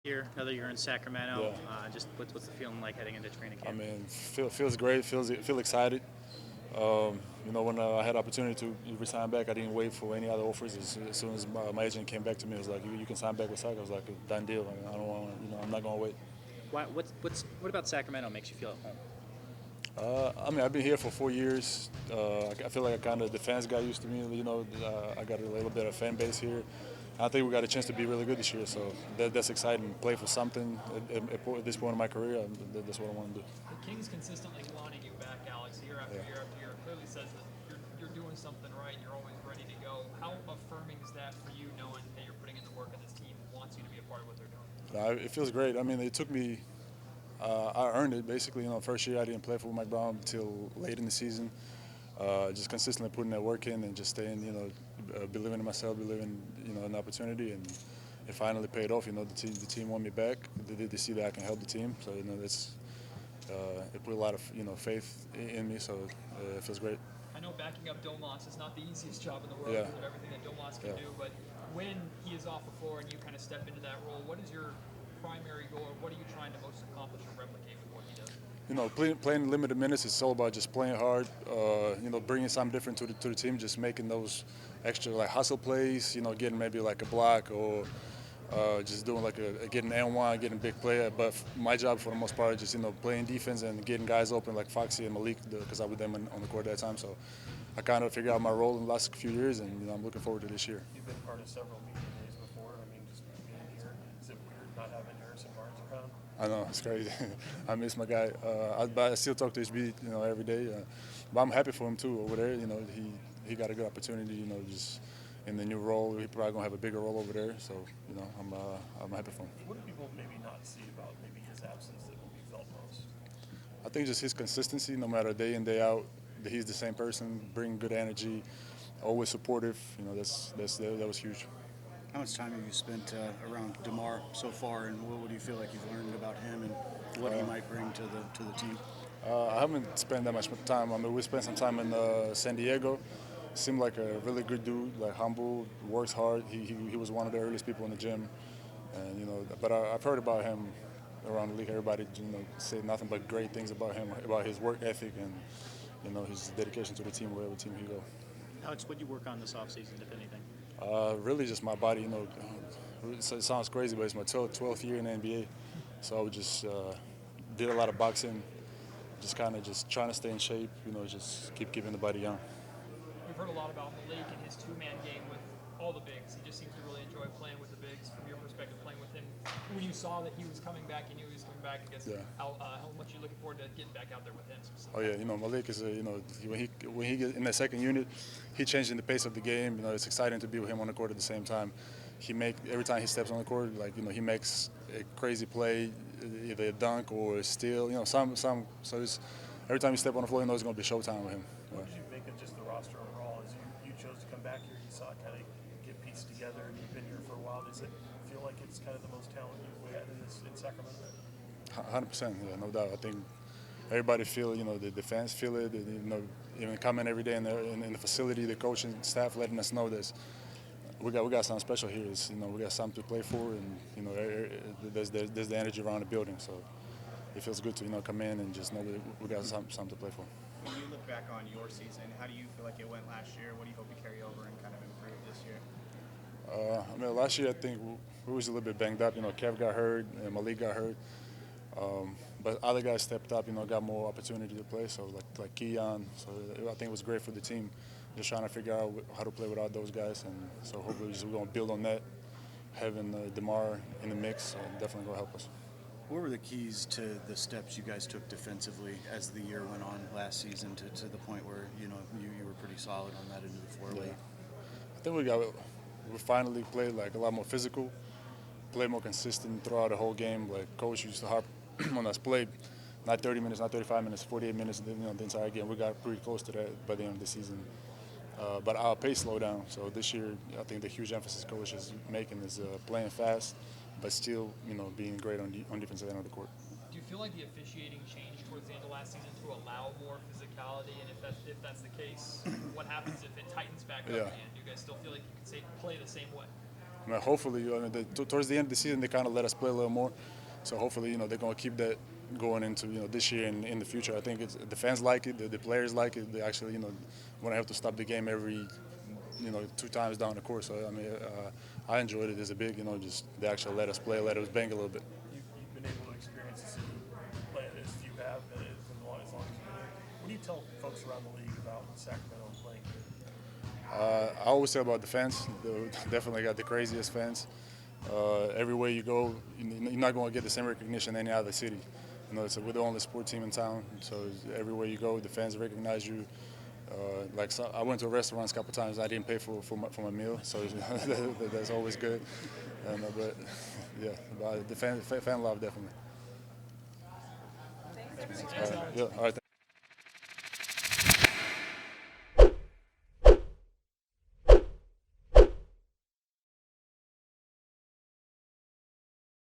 Here, now that you're in Sacramento, Yeah. just what's the feeling like heading into training I camp? mean, feels great. Feel excited. When I had opportunity to resign back, I didn't wait for any other offers. As soon as my agent came back to me, it was like, you can sign back with Sac. I was like, a done deal. I don't want, I'm not gonna wait. What about Sacramento makes you feel at home? I've been here for 4 years. I feel like I kind of the fans got used to me. I got a little bit of fan base here. I think we got a chance to be really good this year, so that's exciting. Play for something at this point in my career. That's what I want to do. The Kings consistently wanting you back, Alex, year after Yeah. year after year. It clearly says that you're doing something right. You're always ready to go. How affirming is that for you, knowing that you're putting in the work and this team wants you to be a part of what they're doing? It feels great. I mean, it took me. I earned it basically. First year I didn't play for Mike Brown until late in the season. Just consistently putting that work in and just staying, believing in myself, believing, in the opportunity, and it finally paid off. The team want me back. They see that I can help the team, so that's it put a lot of faith in me. So it feels great. I know backing up Domas is not the easiest job in the world Yeah. because of everything that Domas can Yeah. do, but when he is off the floor and you kind of step into that role, what is your primary goal, or what are you trying to most accomplish or replicate with what he does? Playing limited minutes is all about just playing hard. Bringing something different to the team, just making those extra like hustle plays. Getting maybe like a block or just doing like getting N1, getting big play. But my job for the most part is just playing defense and getting guys open like Foxy and Malik because I was with them on the court at that time. So I kind of figured out my role in the last few years, and I'm looking forward to this year. You've been part of several media days before. I mean, just being here, is it weird not having Harrison Barnes around? I know it's crazy. I miss my guy, but I still talk to HB, every day. But I'm happy for him too over there. He got a good opportunity. Just in the new role, he probably gonna have a bigger role over there. So I'm happy for him. What do people maybe not see about maybe his absence that will be felt most? I think just his consistency, no matter day in day out, that he's the same person, bring good energy, always supportive. That was huge. How much time have you spent around DeMar so far, and what do you feel like you've learned about him and what he might bring to the team? I haven't spent that much time. I mean, we spent some time in San Diego. Seemed like a really good dude, like humble, works hard. He was one of the earliest people in the gym, and But I've heard about him around the league. Everybody, say nothing but great things about him, about his work ethic and his dedication to the team, wherever team he go. Alex, what do you work on this offseason, if anything? Really, just my body. It sounds crazy, but it's my 12th year in the NBA, so I would just did a lot of boxing, just kind of just trying to stay in shape. Just keep keeping the body young. We've heard a lot about Malik and his two-man game with all the bigs. He just seems to really enjoy playing with the bigs. From your perspective, playing with him, when you saw that he was coming back, you knew he was coming back. I guess Yeah. how much you looking forward to getting back out there with him Oh specifically? yeah, Malik is when he gets in that second unit, he changing the pace of the game. It's exciting to be with him on the court at the same time. Every time he steps on the court, he makes a crazy play, either a dunk or a steal. Some. So it's every time you step on the floor, it's going to be showtime with him. What did you make of just the roster overall? As you chose to come back here, you saw it kind of get pieced together, and you've been here for a while. Does it feel like it's kind of the most talent you've had in Sacramento? 100%, yeah, no doubt. I think everybody feel, the fans feel it. Even coming every day in the facility, the coaching staff letting us know this. We got something special here. We got something to play for, and there's the energy around the building. So it feels good to come in and just know that we got something to play for. When you look back on your season, how do you feel like it went last year? What do you hope you carry over and kind of improve this year? Last year I think we was a little bit banged up. Kev got hurt, and Malik got hurt. But other guys stepped up, got more opportunity to play. So like Keon, so I think it was great for the team. Just trying to figure out how to play without those guys, and so hopefully we're going to build on that. Having DeMar in the mix definitely going to help us. What were the keys to the steps you guys took defensively as the year went on last season to the point where you were pretty solid on that end of the floor late? I think we finally played like a lot more physical, played more consistent throughout the whole game. Like coach used to harp on us, played not 30 minutes, not 35 minutes, 48 minutes, the entire game. We got pretty close to that by the end of the season. But our pace slowed down. So this year, I think the huge emphasis coach is making is playing fast, but still, being great on defensive end of the court. Do you feel like the officiating changed towards the end of last season to allow more physicality? And if that's the case, what happens if it tightens back up Yeah. again? Do you guys still feel like you can play the same way? I mean, hopefully, towards the end of the season, they kind of let us play a little more. So hopefully, they're going to keep that going into this year and in the future. I think the fans like it, the players like it. They actually, when I have to stop the game every, 2 times down the course. So I mean, I enjoyed it as a big, just they actually let us play, let us bang a little bit. You've been able to experience the city play as you have as long as you've been here. What do you tell folks around the league about Sacramento and playing here? I always say about the fans, they definitely got the craziest fans. Everywhere you go, you're not going to get the same recognition in any other city. We're the only sport team in town, so everywhere you go, the fans recognize you. I went to restaurants a couple times. I didn't pay for my meal, so that's always good. But yeah, the fan love definitely. Thanks. Yeah, all right.